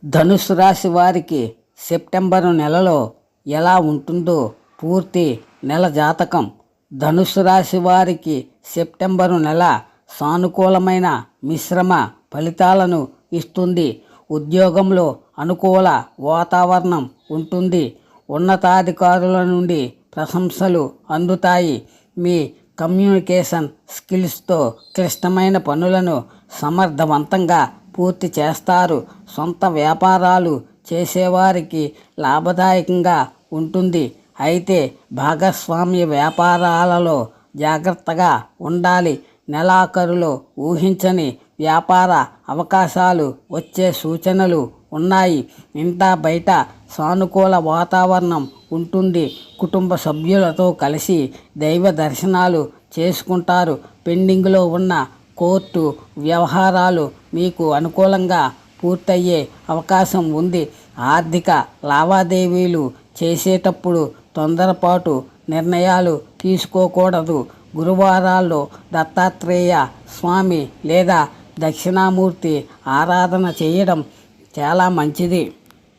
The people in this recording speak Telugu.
ధనుసు రాశి వారికి సెప్టెంబరు నెలలో ఎలా ఉంటుందో పూర్తి నెల జాతకం. ధనుసు రాశి వారికి సెప్టెంబరు నెల సానుకూలమైన మిశ్రమ ఫలితాలను ఇస్తుంది. ఉద్యోగంలో అనుకూల వాతావరణం ఉంటుంది. ఉన్నతాధికారుల నుండి ప్రశంసలు అందుతాయి. మీ కమ్యూనికేషన్ స్కిల్స్తో క్లిష్టమైన పనులను సమర్థవంతంగా పూర్తి చేస్తారు. సొంత వ్యాపారాలు చేసేవారికి లాభదాయకంగా ఉంటుంది. అయితే భాగస్వామ్య వ్యాపారాలలో జాగ్రత్తగా ఉండాలి. నెలాఖరులో ఊహించని వ్యాపార అవకాశాలు వచ్చే సూచనలు ఉన్నాయి. ఇంటా బయట సానుకూల వాతావరణం ఉంటుంది. కుటుంబ సభ్యులతో కలిసి దైవ దర్శనాలు చేసుకుంటారు. పెండింగ్లో ఉన్న కోర్టు వ్యవహారాలు మీకు అనుకూలంగా పూర్తయ్యే అవకాశం ఉంది. ఆర్థిక లావాదేవీలు చేసేటప్పుడు తొందరపాటు నిర్ణయాలు తీసుకోకూడదు. గురువారాల్లో దత్తాత్రేయ స్వామి లేదా దక్షిణామూర్తి ఆరాధన చేయడం చాలా మంచిది.